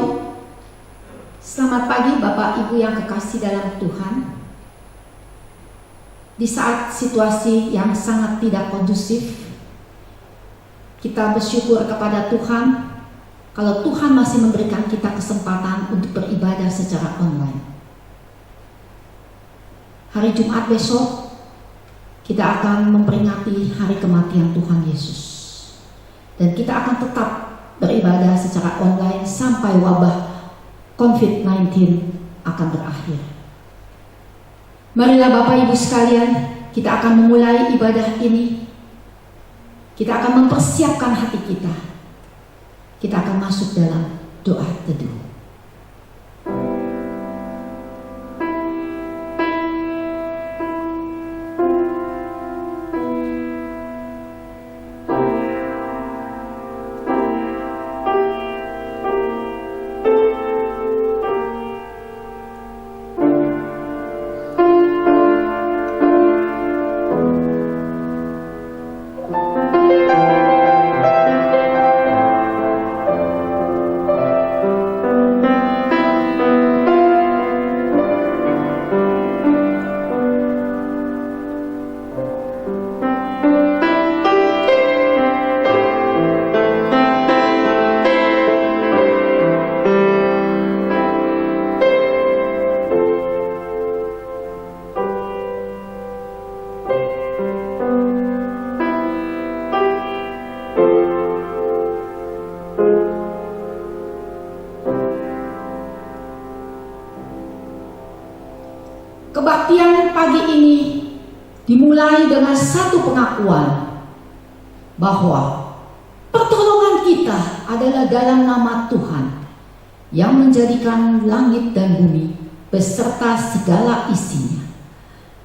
Shalom. Selamat pagi Bapak Ibu yang kekasih dalam Tuhan. Di saat situasi yang sangat tidak kondusif, kita bersyukur kepada Tuhan kalau Tuhan masih memberikan kita kesempatan untuk beribadah secara online. Hari Jumat besok kita akan memperingati hari kematian Tuhan Yesus, dan kita akan tetap beribadah secara online sampai wabah COVID-19 akan berakhir. Marilah Bapak Ibu sekalian, kita akan memulai ibadah ini. Kita akan mempersiapkan hati kita. Kita akan masuk dalam doa teduh. Kebaktian pagi ini dimulai dengan satu pengakuan bahwa pertolongan kita adalah dalam nama Tuhan yang menjadikan langit dan bumi beserta segala isinya.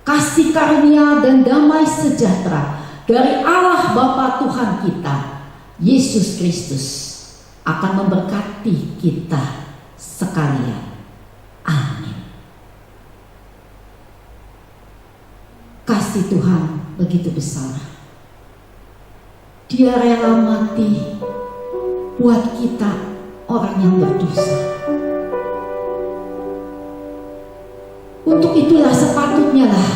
Kasih karunia dan damai sejahtera dari Allah Bapa Tuhan kita, Yesus Kristus, akan memberkati kita sekalian. Amin. Kasih Tuhan begitu besar. Dia rela mati buat kita orang yang berdosa. Untuk itulah sepatutnya lah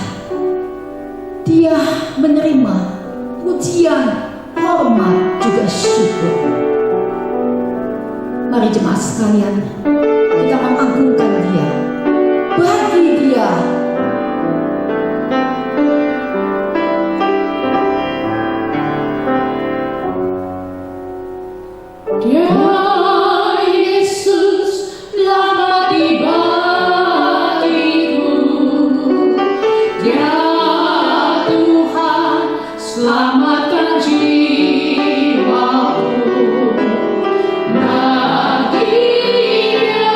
Dia menerima pujian, hormat, juga syukur. Mari jemaat sekalian, kita mengagungkan Dia. Bagi Dia Selamatkan jiwaku, bagi Dia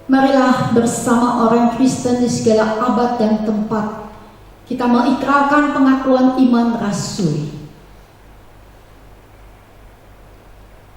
Marilah bersama orang Kristen di segala abad dan tempat kita mengikrarkan pengakuan iman Rasul.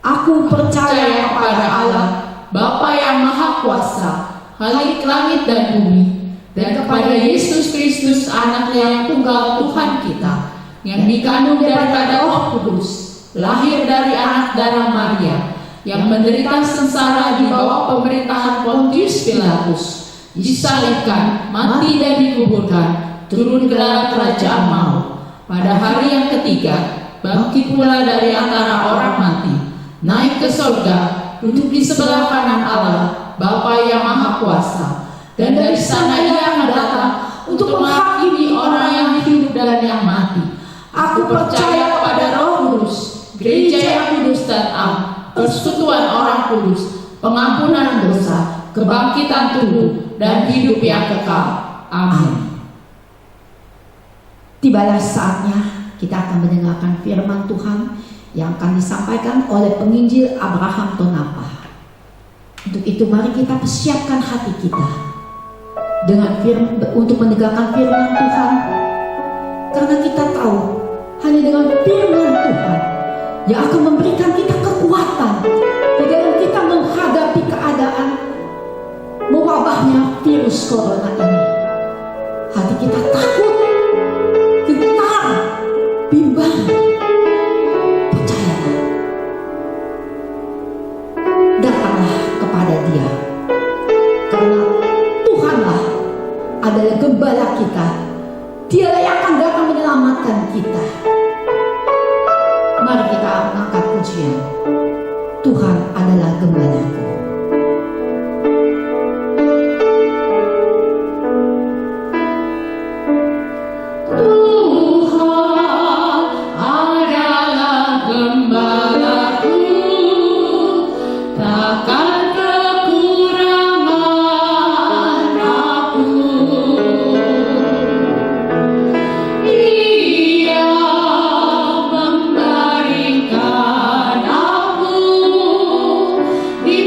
Aku percaya kepada Allah, Bapa yang Maha Kuasa, Khalik langit dan bumi, dan kepada Yesus Kristus, Anak yang tunggal Tuhan kita, yang dikandung daripada Roh Kudus, lahir dari anak darah Maria, yang menderita sengsara di bawah pemerintahan Pontius Pilatus, disalibkan, mati dan dikuburkan, turun ke dalam kerajaan maut. Pada hari yang ketiga, bangkit pula dari antara orang mati, naik ke surga, duduk di sebelah kanan Allah, Bapa yang Maha Kuasa, dan dari sana Ia akan datang untuk menghakimi orang yang hidup dan yang mati. Aku percaya kepada Roh Kudus, gereja yang kudus dan am, persekutuan orang kudus, pengampunan dosa, kebangkitan tubuh, dan hidup yang kekal. Amin. Tibalah saatnya kita akan mendengarkan firman Tuhan yang akan disampaikan oleh penginjil Abraham Tonapa. Untuk itu mari kita persiapkan hati kita untuk mendengarkan firman Tuhan, karena kita tahu hanya dengan firman Tuhan yang akan memberikan kita kekuatan di dalam kita menghadapi keadaan mewabahnya virus corona ini. Hati kita takut, gentar, bimbang. Percayalah, datanglah kepada Dia, karena Tuhanlah adalah gembala kita. Dialah yang akan datang menyelamatkan kita. Mari kita angkat pujian. Tuhan adalah gembalaku. Di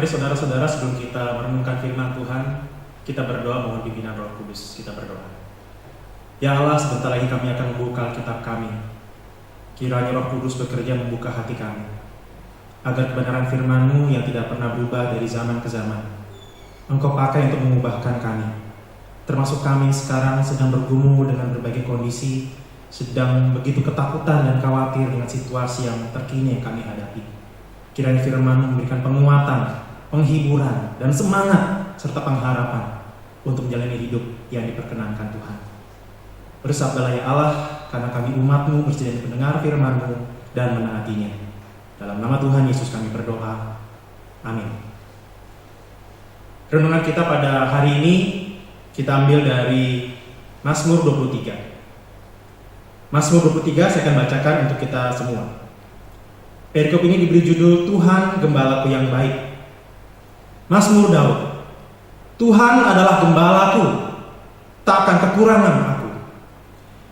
Mari saudara-saudara, sebelum kita merenungkan firman Tuhan, kita berdoa mohon pimpinan Roh Kudus. Kita berdoa. Ya Allah, sebentar lagi kami akan membuka Alkitab kami. Kiranya Roh Kudus bekerja membuka hati kami, agar kebenaran firman-Mu yang tidak pernah berubah dari zaman ke zaman, Engkau pakai untuk mengubahkan kami. Termasuk kami sekarang sedang bergumul dengan berbagai kondisi, sedang begitu ketakutan dan khawatir dengan situasi yang terkini yang kami hadapi. Kiranya firman memberikan penguatan, penghiburan, dan semangat, serta pengharapan untuk menjalani hidup yang diperkenankan Tuhan. Bersabdalah ya Allah, karena kami umat-Mu bersedia mendengar firman-Mu dan menaatinya. Dalam nama Tuhan Yesus kami berdoa. Amin. Renungan kita pada hari ini kita ambil dari Mazmur 23. Mazmur 23 saya akan bacakan untuk kita semua. Perikop ini diberi judul Tuhan Gembalaku yang baik. Mazmur Daud. Tuhan adalah gembalaku, tak akan kekurangan aku.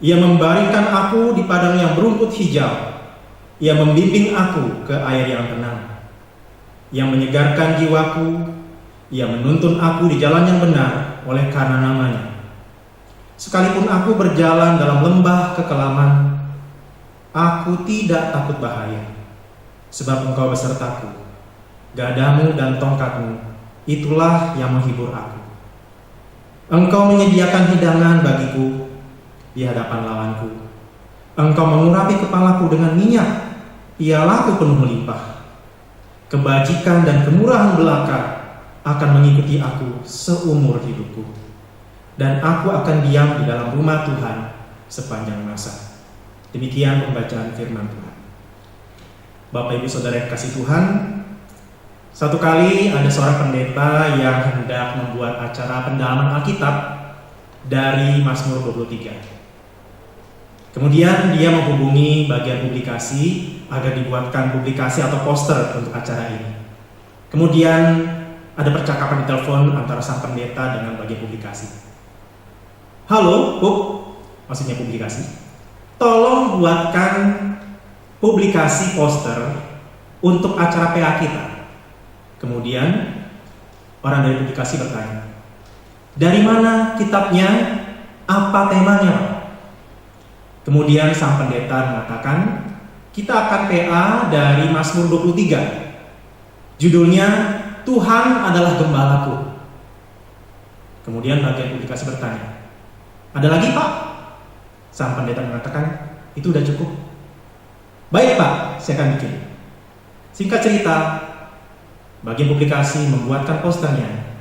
Ia membaringkan aku di padang yang berumput hijau. Ia membimbing aku ke air yang tenang. Ia menyegarkan jiwaku. Ia menuntun aku di jalan yang benar oleh karena namanya. Sekalipun aku berjalan dalam lembah kekelaman, aku tidak takut bahaya. Sebab Engkau besertaku, gadamu dan tongkatmu, itulah yang menghibur aku. Engkau menyediakan hidangan bagiku di hadapan lawanku. Engkau mengurapi kepalaku dengan minyak, ialah aku penuh melimpah. Kebajikan dan kemurahan belaka akan mengikuti aku seumur hidupku, dan aku akan diam di dalam rumah Tuhan sepanjang masa. Demikian pembacaan firman Tuhan. Bapak Ibu Saudara yang kasih Tuhan, satu kali ada seorang pendeta yang hendak membuat acara pendalaman Alkitab dari Mazmur 23. Kemudian dia menghubungi bagian publikasi agar dibuatkan publikasi atau poster untuk acara ini. Kemudian ada percakapan di telepon antara sang pendeta dengan bagian publikasi. Halo, Bu, maksudnya publikasi. Tolong buatkan publikasi poster untuk acara PA kita. Kemudian orang dari publikasi bertanya, dari mana kitabnya? Apa temanya? Kemudian sang pendeta mengatakan, kita akan PA dari Mazmur 23. Judulnya Tuhan adalah gembalaku. Kemudian bagian publikasi bertanya, ada lagi Pak? Sang pendeta mengatakan, itu udah cukup. Baik Pak, saya akan bikin. Singkat cerita, bagian publikasi membuatkan posternya,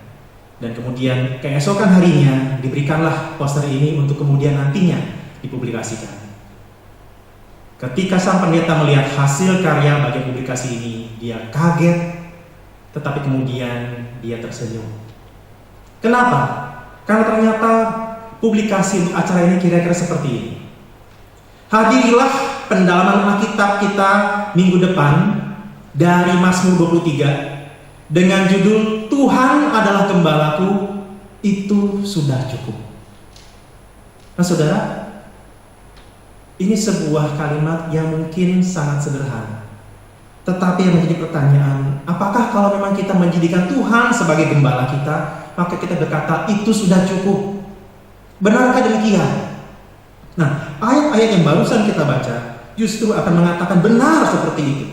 dan kemudian keesokan harinya diberikanlah poster ini untuk kemudian nantinya dipublikasikan. Ketika sang pendeta melihat hasil karya bagian publikasi ini, dia kaget, tetapi kemudian dia tersenyum. Kenapa? Karena ternyata publikasi untuk acara ini kira-kira seperti ini. Hadirilah pendalaman Alkitab kita minggu depan dari Mazmur 23 dengan judul Tuhan adalah gembalaku, itu sudah cukup. Nah saudara, ini sebuah kalimat yang mungkin sangat sederhana, tetapi yang menjadi pertanyaan, apakah kalau memang kita menjadikan Tuhan sebagai gembala kita, maka kita berkata itu sudah cukup? Benarkah demikian? Nah, ayat-ayat yang barusan kita baca justru akan mengatakan benar seperti itu.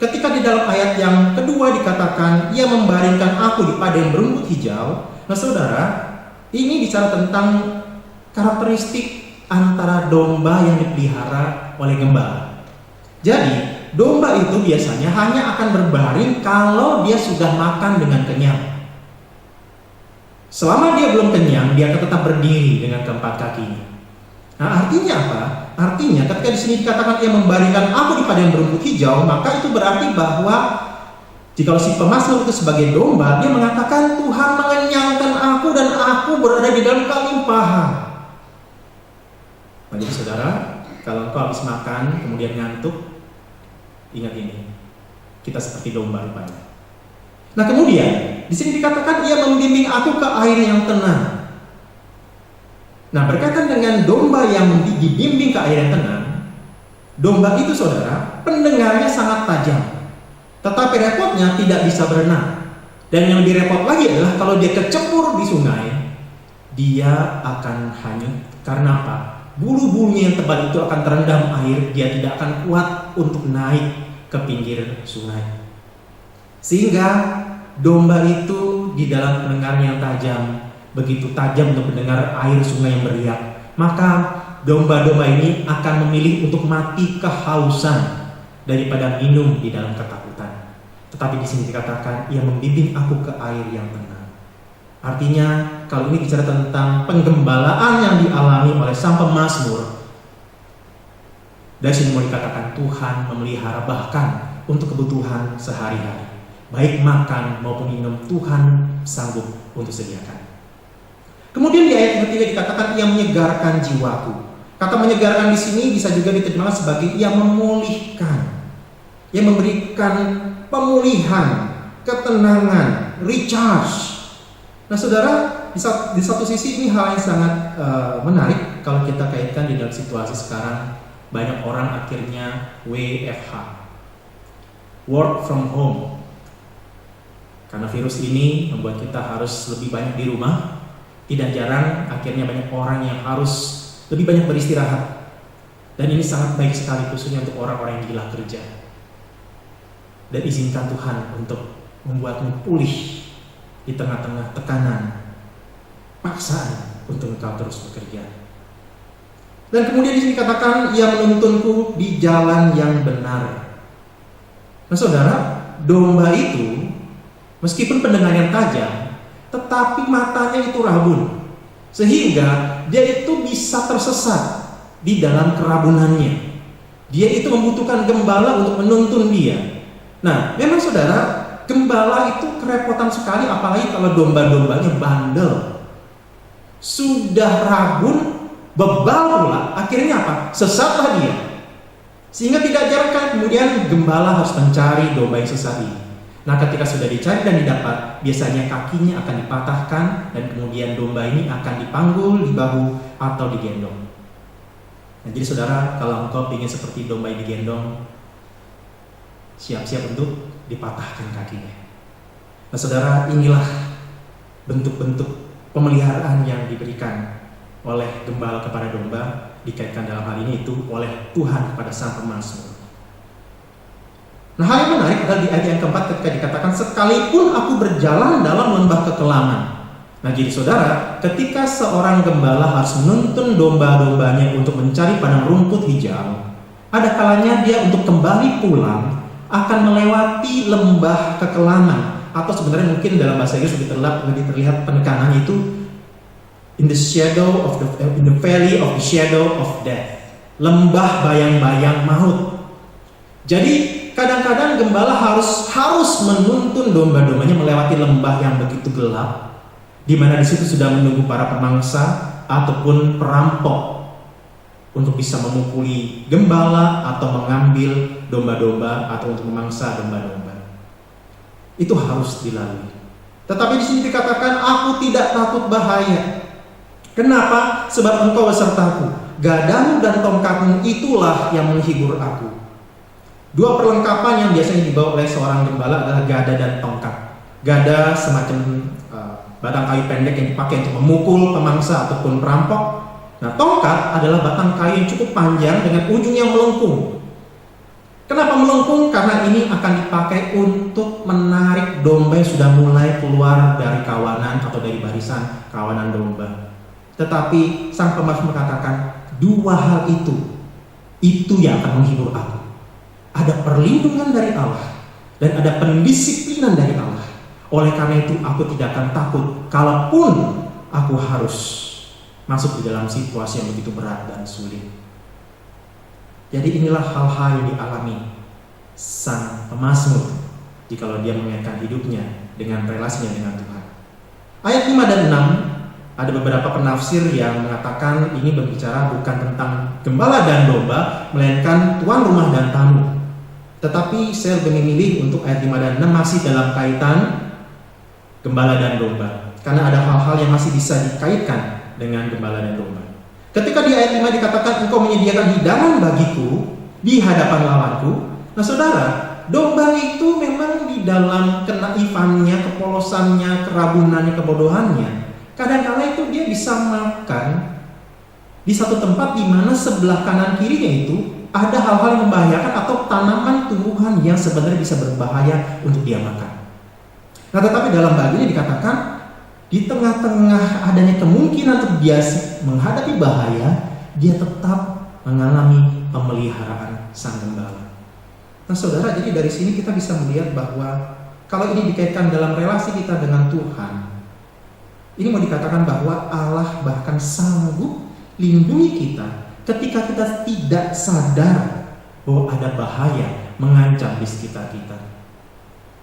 Ketika di dalam ayat yang kedua dikatakan, ia membaringkan aku di padang berumput hijau. Nah saudara, ini bicara tentang karakteristik antara domba yang dipelihara oleh gembala. Jadi, domba itu biasanya hanya akan berbaring kalau dia sudah makan dengan kenyang. Selama dia belum kenyang, dia akan tetap berdiri dengan keempat kakinya. Nah, artinya apa? Artinya ketika di sini dikatakan ia membaringkan aku di padang berumput hijau, maka itu berarti bahwa jika si pemazmur itu sebagai domba, dia mengatakan Tuhan mengenyangkan aku dan aku berada di dalam kelimpahan. Nah, jadi saudara, kalau engkau habis makan kemudian ngantuk, ingat ini, kita seperti domba rupanya. Nah kemudian di sini dikatakan ia membimbing aku ke air yang tenang. Nah, berkaitan dengan domba yang dibimbing ke air yang tenang, domba itu saudara, pendengarnya sangat tajam, tetapi repotnya tidak bisa berenang. Dan yang lebih repot lagi adalah kalau dia kecebur di sungai, dia akan hanyut. Karena apa? Bulu-bulunya yang tebal itu akan terendam air, dia tidak akan kuat untuk naik ke pinggir sungai. Sehingga domba itu di dalam pendengaran yang tajam, begitu tajam untuk mendengar air sungai yang beriak, maka domba-domba ini akan memilih untuk mati kehausan daripada minum di dalam ketakutan. Tetapi di sini dikatakan, ia membimbing aku ke air yang tenang. Artinya, kalau ini bicara tentang penggembalaan yang dialami oleh sang pemazmur, dari sini mau dikatakan Tuhan memelihara bahkan untuk kebutuhan sehari-hari. Baik makan maupun minum, Tuhan sanggup untuk sediakan. Kemudian di ayat yang ketiga dikatakan, ia menyegarkan jiwaku. Kata menyegarkan di sini bisa juga diterjemahkan sebagai ia memulihkan. Ia memberikan pemulihan, ketenangan, recharge. Nah saudara, di satu sisi ini hal yang sangat menarik kalau kita kaitkan di dalam situasi sekarang. Banyak orang akhirnya WFH, work from home. Karena virus ini membuat kita harus lebih banyak di rumah. Tidak jarang akhirnya banyak orang yang harus lebih banyak beristirahat. Dan ini sangat baik sekali khususnya untuk orang-orang yang gila kerja. Dan izinkan Tuhan untuk membuatmu pulih di tengah-tengah tekanan, paksaan untuk engkau terus bekerja. Dan kemudian di sini katakan, ia menuntunku di jalan yang benar. Nah saudara, domba itu meskipun pendengarannya tajam, tetapi matanya itu rabun, sehingga dia itu bisa tersesat di dalam kerabunannya. Dia itu membutuhkan gembala untuk menuntun dia. Nah, memang saudara, gembala itu kerepotan sekali, apalagi kalau domba-dombanya bandel. Sudah rabun, bebal pula, akhirnya apa? Sesatlah dia. Sehingga tidak jarang kan kemudian gembala harus mencari domba yang sesat ini. Nah ketika sudah dicari dan didapat, biasanya kakinya akan dipatahkan dan kemudian domba ini akan dipanggul di bahu atau digendong. Nah jadi saudara, kalau engkau ingin seperti domba yang digendong, siap-siap untuk dipatahkan kakinya. Nah saudara, inilah bentuk-bentuk pemeliharaan yang diberikan oleh gembala kepada domba, dikaitkan dalam hal ini itu oleh Tuhan kepada sang pemazmur. Nah hal yang menarik adalah di ayat yang keempat ketika dikatakan, sekalipun aku berjalan dalam lembah kekelaman. Nah jadi saudara, ketika seorang gembala harus menuntun domba-dombanya untuk mencari padang rumput hijau, ada kalanya dia untuk kembali pulang akan melewati lembah kekelaman, atau sebenarnya mungkin dalam bahasa Inggris lebih terlihat penekanannya itu in the valley of the shadow of death, lembah bayang-bayang maut. Jadi kadang-kadang gembala harus menuntun domba-dombanya melewati lembah yang begitu gelap, di mana di situ sudah menunggu para pemangsa ataupun perampok untuk bisa memukuli gembala atau mengambil domba-domba atau untuk memangsa domba-domba. Itu harus dilalui. Tetapi di sini dikatakan, aku tidak takut bahaya. Kenapa? Sebab engkau besertaku. Gadamu dan tongkatmu itulah yang menghibur aku. Dua perlengkapan yang biasanya dibawa oleh seorang gembala adalah gada dan tongkat. Gada semacam batang kayu pendek yang dipakai untuk memukul pemangsa ataupun perampok. Nah, tongkat adalah batang kayu yang cukup panjang dengan ujung yang melengkung. Kenapa melengkung? Karena ini akan dipakai untuk menarik domba yang sudah mulai keluar dari kawanan atau dari barisan kawanan domba. Tetapi sang pemazmur mengatakan, dua hal itu yang akan menghibur aku. Ada perlindungan dari Allah dan ada pendisiplinan dari Allah. Oleh karena itu aku tidak akan takut kalaupun aku harus masuk di dalam situasi yang begitu berat dan sulit. Jadi inilah hal-hal yang dialami sang pemazmur jikalau dia mengaitkan hidupnya dengan relasinya dengan Tuhan. Ayat 5 dan 6 ada beberapa penafsir yang mengatakan ini berbicara bukan tentang gembala dan domba, melainkan tuan rumah dan tamu. Tetapi saya lebih memilih untuk ayat 5 dan 6 masih dalam kaitan gembala dan domba, karena ada hal-hal yang masih bisa dikaitkan dengan gembala dan domba. Ketika di ayat 5 dikatakan engkau menyediakan hidangan bagiku di hadapan lawanku. Nah saudara, domba itu memang di dalam kenaifannya, kepolosannya, kerabunannya, kebodohannya, kadang-kala itu dia bisa makan di satu tempat di mana sebelah kanan kirinya itu ada hal-hal yang membahayakan atau tanaman tumbuhan yang sebenarnya bisa berbahaya untuk dia makan. Nah, tetapi dalam bagian dikatakan di tengah-tengah adanya kemungkinan untuk dia menghadapi bahaya, dia tetap mengalami pemeliharaan sang gembala. Nah, saudara, jadi dari sini kita bisa melihat bahwa kalau ini dikaitkan dalam relasi kita dengan Tuhan, ini mau dikatakan bahwa Allah bahkan sanggup lindungi kita ketika kita tidak sadar bahwa ada bahaya mengancam di sekitar kita.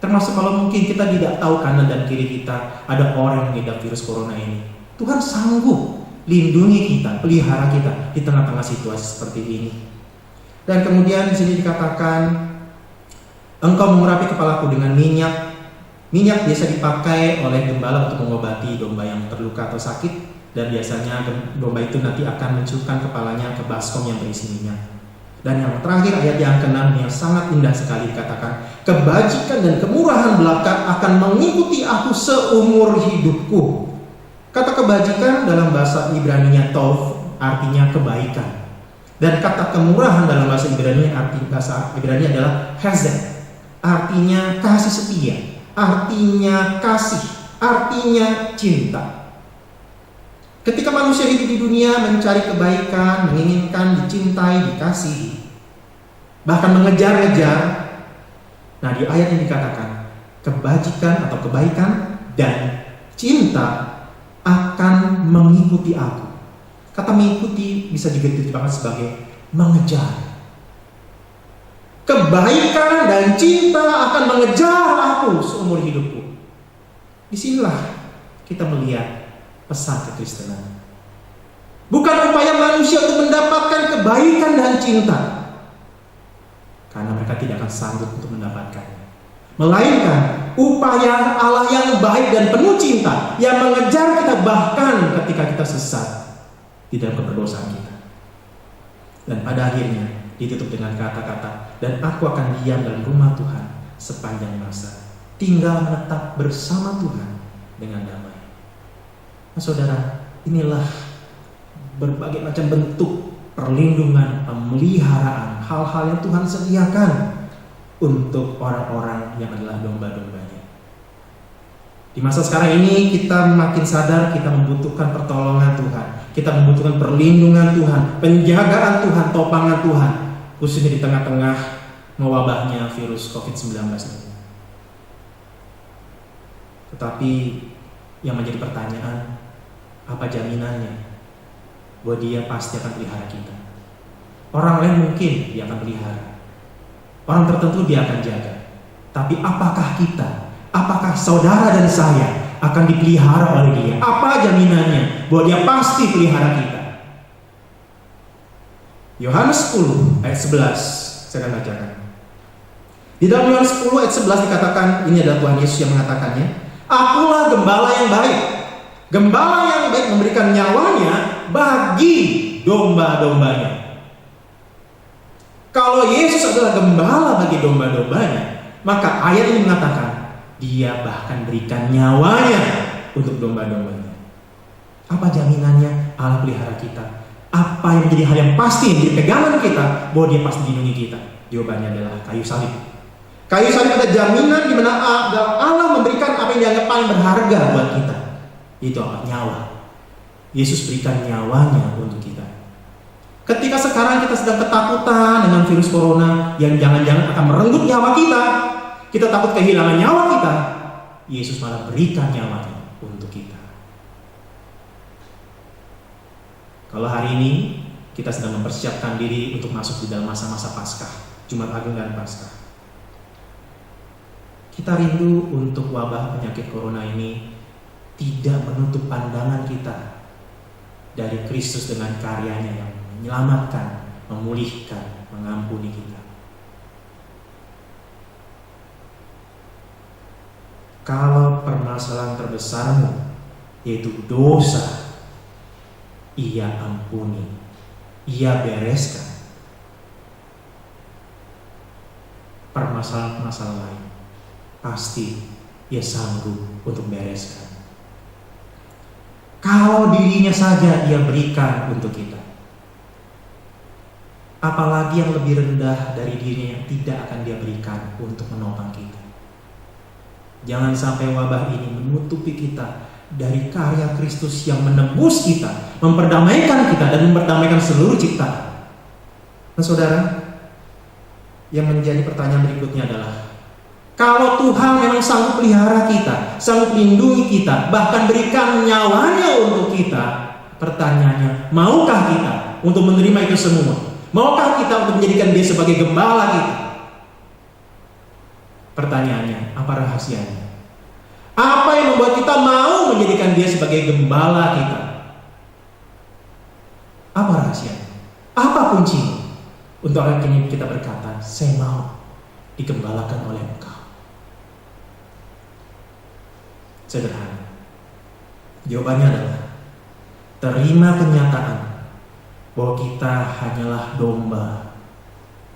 Termasuk kalau mungkin kita tidak tahu kanan dan kiri kita ada orang yang mengidap virus corona ini. Tuhan sanggup lindungi kita, pelihara kita di tengah-tengah situasi seperti ini. Dan kemudian di sini dikatakan, engkau mengurapi kepalaku dengan minyak. Minyak biasa dipakai oleh gembala untuk mengobati domba yang terluka atau sakit, dan biasanya domba itu nanti akan mencurahkan kepalanya ke baskom yang berisi minyak. Dan yang terakhir ayat yang ke-6 yang sangat indah sekali dikatakan, kebajikan dan kemurahan belaka akan mengikuti aku seumur hidupku. Kata kebajikan dalam bahasa Ibrani-nya tov artinya kebaikan. Dan kata kemurahan dalam bahasa Ibrani adalah hesed, artinya kasih setia, artinya kasih, artinya cinta. Ketika manusia hidup di dunia mencari kebaikan, menginginkan dicintai, dikasihi, bahkan mengejar-ngejar, nah di ayat ini dikatakan kebajikan atau kebaikan dan cinta akan mengikuti aku. Kata mengikuti bisa juga diterjemahkan sebagai mengejar. Kebaikan dan cinta akan mengejar aku seumur hidupku. Disinilah kita melihat pesan kekristenan. Bukan upaya manusia untuk mendapatkan kebaikan dan cinta, karena mereka tidak akan sanggup untuk mendapatkannya. Melainkan upaya Allah yang baik dan penuh cinta yang mengejar kita bahkan ketika kita sesat di dalam keberdosaan kita. Dan pada akhirnya ditutup dengan kata-kata, dan aku akan diam dalam rumah Tuhan sepanjang masa, tinggal menetap bersama Tuhan dengan damai. Nah, saudara, inilah berbagai macam bentuk perlindungan, pemeliharaan, hal-hal yang Tuhan sediakan untuk orang-orang yang adalah domba-dombanya. Di masa sekarang ini kita makin sadar kita membutuhkan pertolongan Tuhan, kita membutuhkan perlindungan Tuhan, penjagaan Tuhan, topangan Tuhan, khususnya di tengah-tengah mewabahnya virus COVID-19 ini. Tetapi yang menjadi pertanyaan, apa jaminannya bahwa dia pasti akan pelihara kita? Orang lain mungkin dia akan pelihara, orang tertentu dia akan jaga, tapi apakah kita, apakah saudara dan saya akan dipelihara oleh dia? Apa jaminannya bahwa dia pasti pelihara kita? Yohanes 10 ayat 11 saya akan bacakan. Di dalam Yohanes 10 ayat 11 dikatakan, ini adalah Tuhan Yesus yang mengatakannya, akulah gembala yang baik. Gembala yang baik memberikan nyawanya bagi domba-dombanya. Kalau Yesus adalah gembala bagi domba-dombanya, maka ayat ini mengatakan dia bahkan berikan nyawanya untuk domba-dombanya. Apa jaminannya Allah pelihara kita? Apa yang menjadi hal yang pasti, yang menjadi pegangan kita bahwa dia pasti melindungi kita? Jawabannya adalah kayu salib. Kayu salib ada jaminan di mana Allah memberikan apa yang dianggap paling berharga buat kita. Itu apa? Nyawa. Yesus berikan nyawanya untuk kita. Ketika sekarang kita sedang ketakutan dengan virus corona yang jangan-jangan akan merenggut nyawa kita takut kehilangan nyawa kita, Yesus malah berikan nyawanya untuk kita. Kalau hari ini kita sedang mempersiapkan diri untuk masuk di dalam masa-masa Paskah, Jumat Agung dan Paskah, kita rindu untuk wabah penyakit corona ini tidak menutup pandangan kita dari Kristus dengan karyanya yang menyelamatkan, memulihkan, mengampuni kita. Kalau permasalahan terbesarmu yaitu dosa, Ia ampuni, Ia bereskan. permasalahan-permasalahan lain, pasti Dia sanggup untuk bereskan. Kalau dirinya saja Dia berikan untuk kita, apalagi yang lebih rendah dari dirinya yang tidak akan Dia berikan untuk menopang kita. Jangan sampai wabah ini menutupi kita dari karya Kristus yang menebus kita, memperdamaikan kita, dan memperdamaikan seluruh ciptaan. Nah saudara, yang menjadi pertanyaan berikutnya adalah, kalau Tuhan memang sanggup pelihara kita, sanggup lindungi kita, bahkan berikan nyawanya untuk kita, pertanyaannya, maukah kita untuk menerima itu semua? Maukah kita untuk menjadikan Dia sebagai gembala kita? Pertanyaannya, apa rahasianya? Apa yang membuat kita mau menjadikan Dia sebagai gembala kita? Apa rahasianya? Apa kuncinya? Untuk akhirnya kita berkata, saya mau digembalakan oleh Engkau. Sederhana. Jawabannya adalah, terima kenyataan bahwa kita hanyalah domba.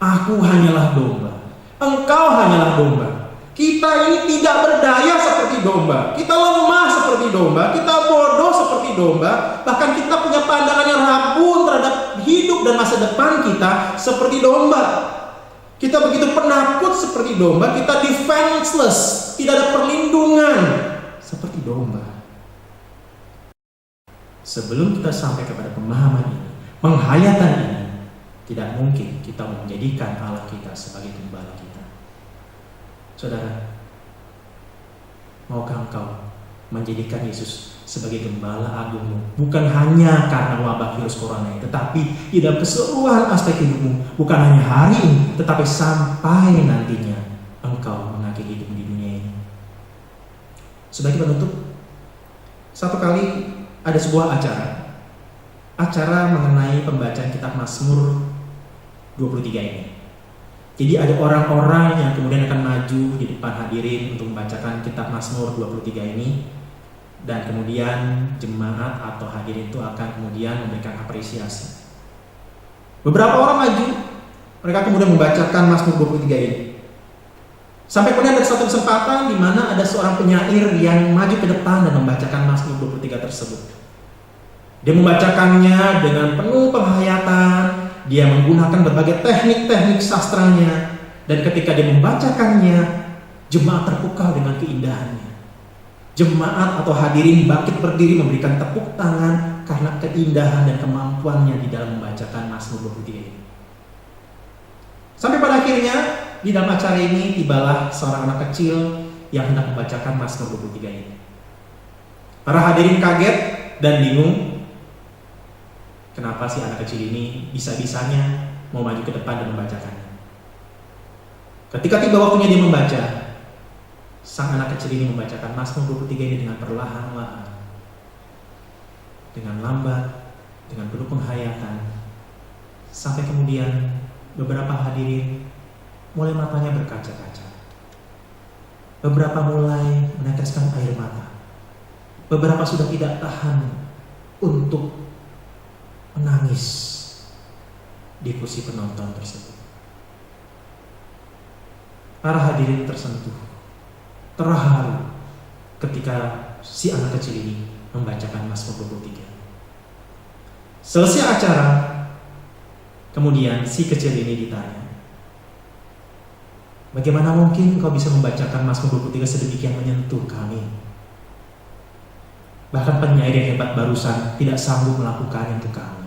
Aku hanyalah domba. Engkau hanyalah domba. Kita ini tidak berdaya seperti domba. Kita lemah seperti domba. Kita bodoh seperti domba. Bahkan kita punya pandangan yang rabun terhadap hidup dan masa depan kita seperti domba. Kita begitu penakut seperti domba. Kita defenseless. Tidak ada perlindungan seperti domba. Sebelum kita sampai kepada pemahaman ini, penghayatan ini, tidak mungkin kita menjadikan Allah kita sebagai gembala kita. Saudara, maukah engkau menjadikan Yesus sebagai gembala agungmu? Bukan hanya karena wabah virus corona ini, tetapi di dalam keseluruhan aspek hidupmu. Bukan hanya hari ini, tetapi sampai nantinya engkau mengakhiri hidup di dunia ini. Sebagai penutup, satu kali ada sebuah acara mengenai pembacaan kitab Mazmur 23 ini. Jadi ada orang-orang yang kemudian akan maju di depan hadirin untuk membacakan kitab Mazmur 23 ini, dan kemudian jemaat atau hadirin itu akan kemudian memberikan apresiasi. Beberapa orang maju, mereka kemudian membacakan Mazmur 23 ini. Sampai kemudian ada satu kesempatan di mana ada seorang penyair yang maju ke depan dan membacakan Mazmur 23 tersebut. Dia membacakannya dengan penuh penghayatan. Dia menggunakan berbagai teknik-teknik sastranya, dan ketika dia membacakannya, jemaat terpukau dengan keindahannya. Jemaat atau hadirin bangkit berdiri memberikan tepuk tangan karena keindahan dan kemampuannya di dalam membacakan Mazmur 23 ini. Sampai pada akhirnya di dalam acara ini tibalah seorang anak kecil yang hendak membacakan Mazmur 23 ini. Para hadirin kaget dan bingung. Kenapa si anak kecil ini bisa-bisanya mau maju ke depan dan membacakannya? Ketika tiba waktunya dia membaca, sang anak kecil ini membacakan Mazmur 23 ini dengan perlahan-lahan, dengan lambat, dengan penuh penghayatan, sampai kemudian beberapa hadirin mulai matanya berkaca-kaca. Beberapa mulai meneteskan air mata. Beberapa sudah tidak tahan untuk menangis di kursi penonton tersebut. Para hadirin tersentuh, terharu ketika si anak kecil ini membacakan Mazmur 23. Selesai acara, kemudian si kecil ini ditanya, bagaimana mungkin kau bisa membacakan Mazmur 23 sedemikian menyentuh kami? Bahkan penyair yang hebat barusan tidak sanggup melakukannya untuk kami.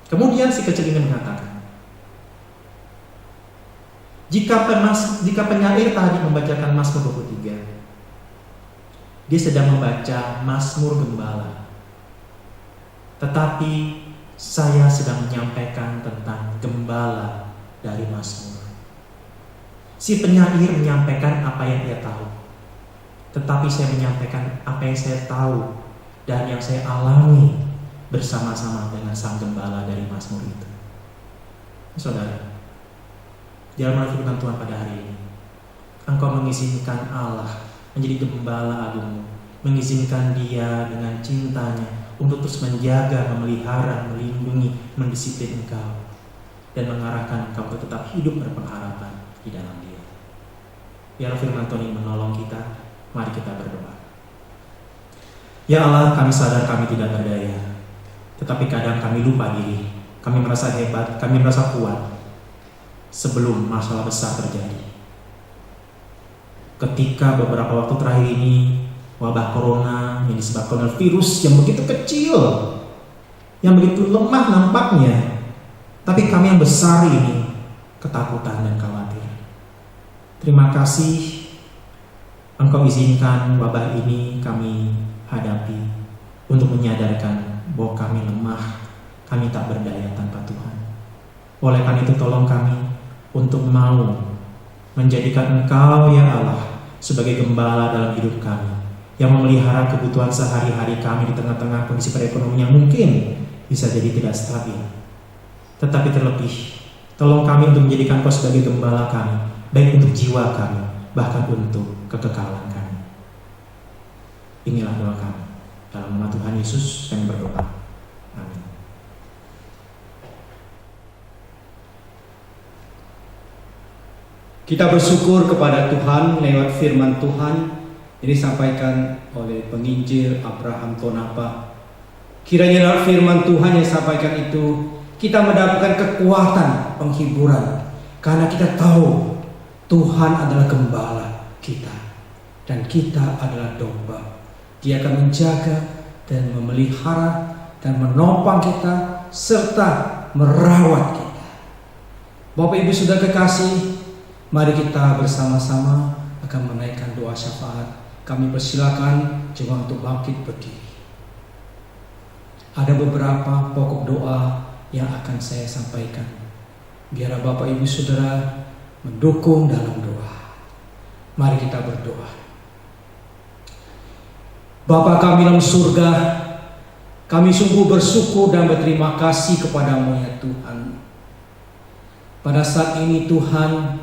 Kemudian si kecil ini mengatakan, jika penyair tadi membacakan Mazmur 23, dia sedang membaca Mazmur Gembala. Tetapi saya sedang menyampaikan tentang gembala dari Mazmur. Si penyair menyampaikan apa yang dia tahu, tetapi saya menyampaikan apa yang saya tahu dan yang saya alami bersama-sama dengan sang gembala dari Mazmur itu. Saudara, dalam firman Tuhan pada hari ini, engkau mengizinkan Allah menjadi gembala agungmu, mengizinkan Dia dengan cintanya untuk terus menjaga, memelihara, melindungi, mendisiplin engkau. dan mengarahkan engkau untuk tetap hidup berpengharapan di dalam Dia. Biar firman Tuhan ini menolong kita. Mari kita berdoa. Ya Allah, kami sadar kami tidak berdaya, tetapi kadang kami lupa diri. Kami merasa hebat, kami merasa kuat sebelum masalah besar terjadi. Ketika beberapa waktu terakhir ini wabah corona yang disebabkan oleh virus yang begitu kecil, yang begitu lemah nampaknya, tapi kami yang besar ini ketakutan dan khawatir. Terima kasih Engkau izinkan wabah ini kami hadapi untuk menyadarkan bahwa kami lemah, kami tak berdaya tanpa Tuhan. Oleh karena itu tolong kami untuk mau menjadikan Engkau ya Allah sebagai gembala dalam hidup kami, yang memelihara kebutuhan sehari-hari kami di tengah-tengah kondisi perekonomian yang mungkin bisa jadi tidak stabil. Tetapi terlebih, tolong kami untuk menjadikan Kau sebagai gembala kami, baik untuk jiwa kami, bahkan untuk kekekalan kami. Inilah doa kami. Dalam nama Tuhan Yesus kami berdoa. Amin. Kita bersyukur kepada Tuhan lewat firman Tuhan yang disampaikan oleh penginjil Abraham Tonapa. Kiranya lewat firman Tuhan yang disampaikan itu kita mendapatkan kekuatan penghiburan, karena kita tahu Tuhan adalah gembala kita dan kita adalah domba. Dia akan menjaga dan memelihara dan menopang kita serta merawat kita. Bapak Ibu sudah kekasih, mari kita bersama-sama akan menaikkan doa syafaat. Kami persilakan jemaat untuk bangkit berdiri. Ada beberapa pokok doa yang akan saya sampaikan. Biar Bapak Ibu Saudara mendukung dalam doa. Mari kita berdoa. Bapa kami dalam surga, kami sungguh bersyukur dan berterima kasih kepadamu ya Tuhan. Pada saat ini Tuhan,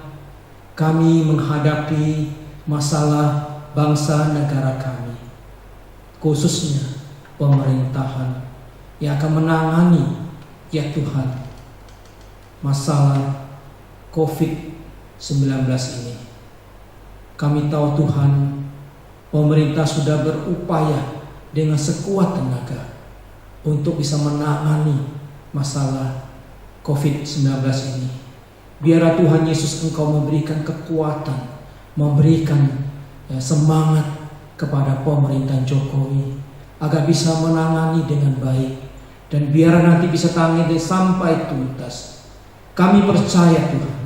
kami menghadapi masalah bangsa negara kami, khususnya pemerintahan yang akan menangani ya Tuhan masalah COVID-19 ini. Kami tahu Tuhan, pemerintah sudah berupaya dengan sekuat tenaga untuk bisa menangani masalah COVID-19 ini. Biarlah Tuhan Yesus Engkau memberikan kekuatan, memberikan semangat kepada pemerintahan Jokowi agar bisa menangani dengan baik, dan biar nanti bisa tangani sampai tuntas. Kami percaya Tuhan,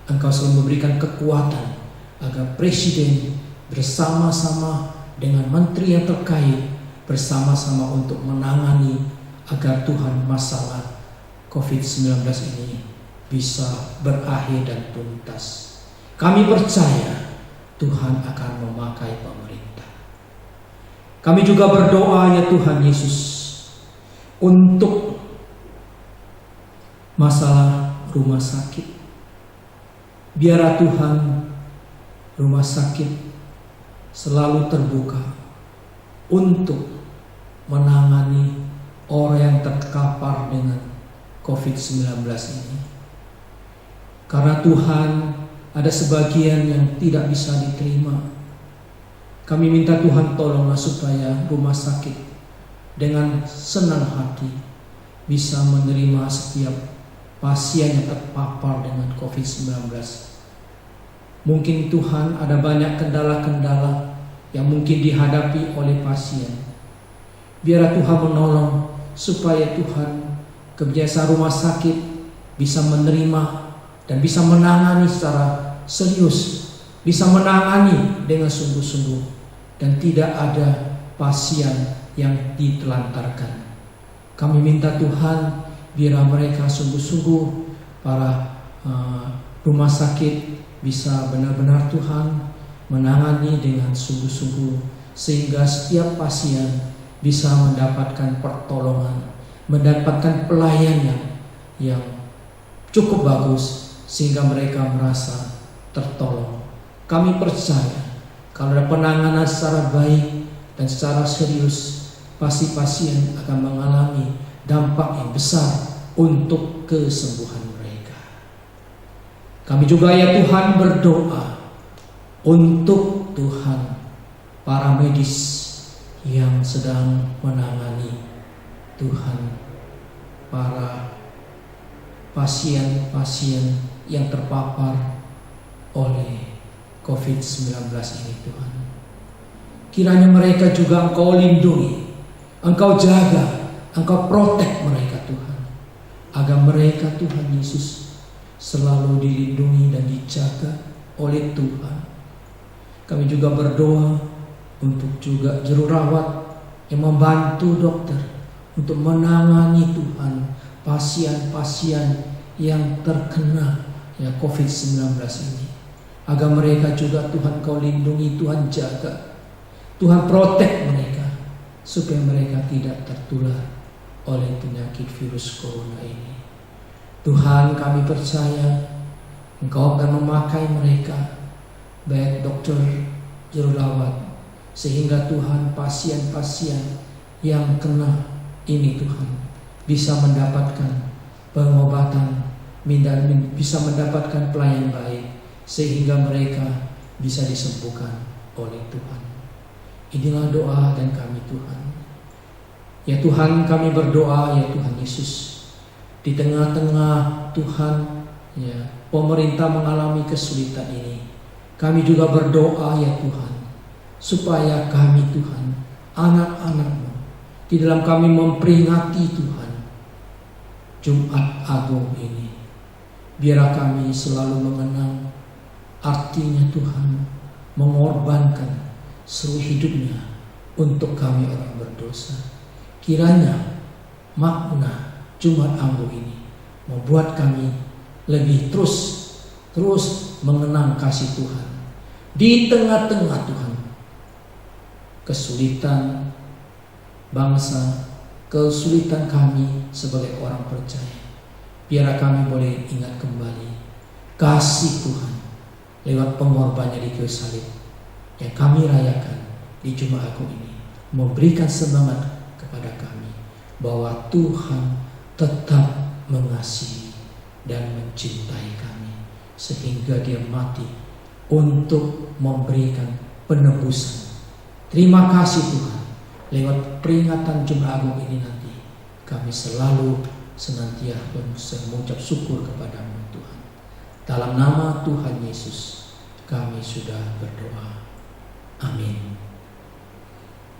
Engkau selalu memberikan kekuatan agar Presiden bersama-sama dengan menteri yang terkait bersama-sama untuk menangani agar Tuhan masalah COVID-19 ini bisa berakhir dan tuntas. Kami percaya Tuhan akan memakai pemerintah. Kami juga berdoa ya Tuhan Yesus untuk masalah rumah sakit. Biarlah Tuhan rumah sakit selalu terbuka untuk menangani orang yang terkapar dengan COVID-19 ini. Karena Tuhan, ada sebagian yang tidak bisa diterima. Kami minta Tuhan tolonglah supaya rumah sakit dengan senang hati bisa menerima setiap pasien yang terpapar dengan COVID-19. Mungkin Tuhan ada banyak kendala-kendala yang mungkin dihadapi oleh pasien. Biarlah Tuhan menolong supaya Tuhan kebiasaan rumah sakit bisa menerima dan bisa menangani secara serius, bisa menangani dengan sungguh-sungguh, dan tidak ada pasien yang ditelantarkan. Kami minta Tuhan, biarlah mereka sungguh-sungguh para rumah sakit bisa benar-benar Tuhan menangani dengan sungguh-sungguh, sehingga setiap pasien bisa mendapatkan pertolongan, mendapatkan pelayanan yang cukup bagus, sehingga mereka merasa tertolong. Kami percaya kalau ada penanganan secara baik dan secara serius, pasti pasien akan mengalami dampak yang besar untuk kesembuhan mereka. Kami juga ya Tuhan berdoa untuk Tuhan para medis yang sedang menangani Tuhan para pasien-pasien yang terpapar oleh COVID-19 ini Tuhan. Kiranya mereka juga Engkau lindungi, Engkau jaga, Engkau protek mereka Tuhan, agar mereka Tuhan Yesus selalu dilindungi dan dijaga oleh Tuhan. Kami juga berdoa untuk juga juru rawat yang membantu dokter untuk menangani Tuhan pasien-pasien yang terkena COVID-19 ini, agar mereka juga Tuhan Kau lindungi, Tuhan jaga, Tuhan protek mereka supaya mereka tidak tertular oleh penyakit virus corona ini. Tuhan, kami percaya Engkau akan memakai mereka, baik dokter, juru rawat, sehingga Tuhan pasien-pasien yang kena ini Tuhan bisa mendapatkan pengobatan dan bisa mendapatkan pelayanan baik, sehingga mereka bisa disembuhkan oleh Tuhan. Inilah doa dan kami Tuhan. Ya Tuhan, kami berdoa ya Tuhan Yesus, di tengah-tengah Tuhan ya pemerintah mengalami kesulitan ini, kami juga berdoa ya Tuhan, supaya kami Tuhan, anak-anak-Mu, di dalam kami memperingati Tuhan Jumat Agung ini, biarlah kami selalu mengenang artinya Tuhan mengorbankan seluruh hidupnya untuk kami orang berdosa. Kiranya makna Jumat Agung ini membuat kami lebih terus mengenang kasih Tuhan di tengah-tengah Tuhan kesulitan bangsa, kesulitan kami sebagai orang percaya. Biar kami boleh ingat kembali kasih Tuhan lewat pengorbanannya di kayu salib yang kami rayakan di Jumat Agung ini, memberikan semangat kepada kami bahwa Tuhan tetap mengasihi dan mencintai kami, sehingga Dia mati untuk memberikan penebusan. Terima kasih Tuhan, lewat peringatan Jumat Agung ini nanti kami selalu senantiasa mengucap syukur kepada-Mu Tuhan. Dalam nama Tuhan Yesus kami sudah berdoa. Amin.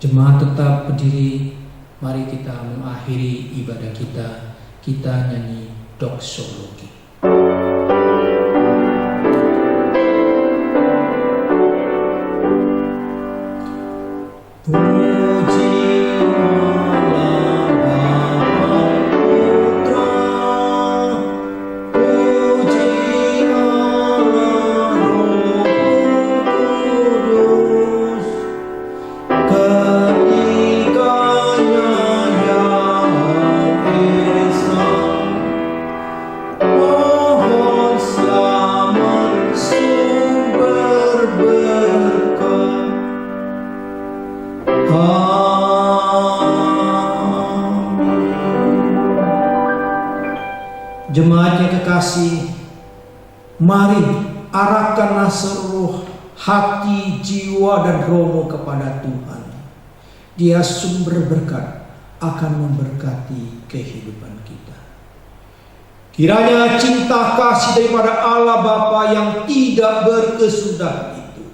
Jemaat tetap berdiri, mari kita mengakhiri ibadah kita. Kita nyanyi doksologi. Jemaat yang kekasih, mari arahkanlah seluruh hati, jiwa, dan rohmu kepada Tuhan. Dia sumber berkat, akan memberkati kehidupan kita. Kiranya cinta kasih daripada Allah Bapa yang tidak berkesudahan itu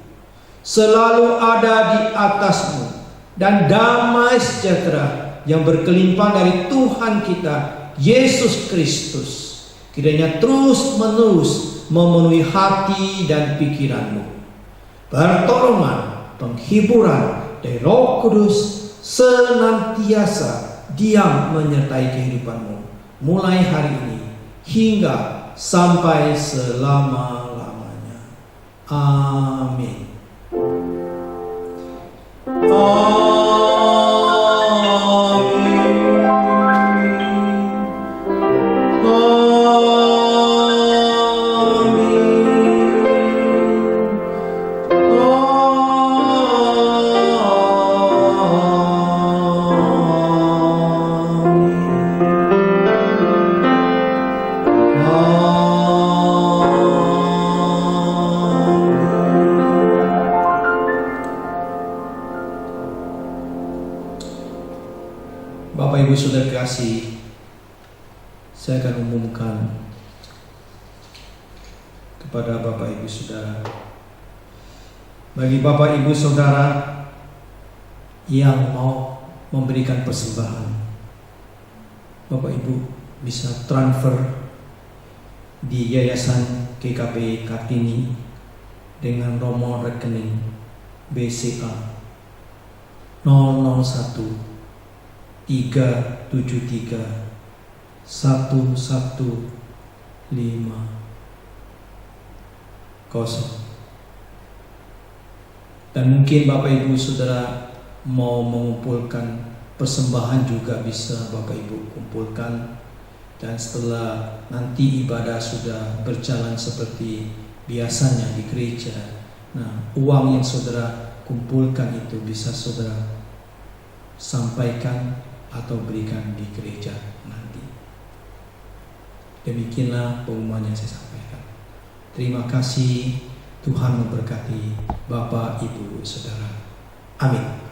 selalu ada di atasmu, dan damai sejahtera yang berkelimpahan dari Tuhan kita Yesus Kristus kiranya terus-menerus memenuhi hati dan pikiranmu. Pertolongan, penghiburan dari Roh Kudus senantiasa diam menyertai kehidupanmu, mulai hari ini hingga sampai selama-lamanya. Amin. kepada Bapak Ibu Saudara. Bagi Bapak Ibu Saudara yang mau memberikan persembahan, Bapak Ibu bisa transfer di Yayasan GKP Kartini dengan nomor rekening BCA 001 373 1150. Dan mungkin Bapak Ibu Saudara mau mengumpulkan persembahan juga bisa Bapak Ibu kumpulkan. Dan setelah nanti ibadah sudah berjalan seperti biasanya di gereja, nah uang yang saudara kumpulkan itu bisa saudara sampaikan atau berikan di gereja nanti. Demikianlah pengumuman yang saya sampaikan. Terima kasih, Tuhan memberkati Bapak, Ibu, Saudara. Amin.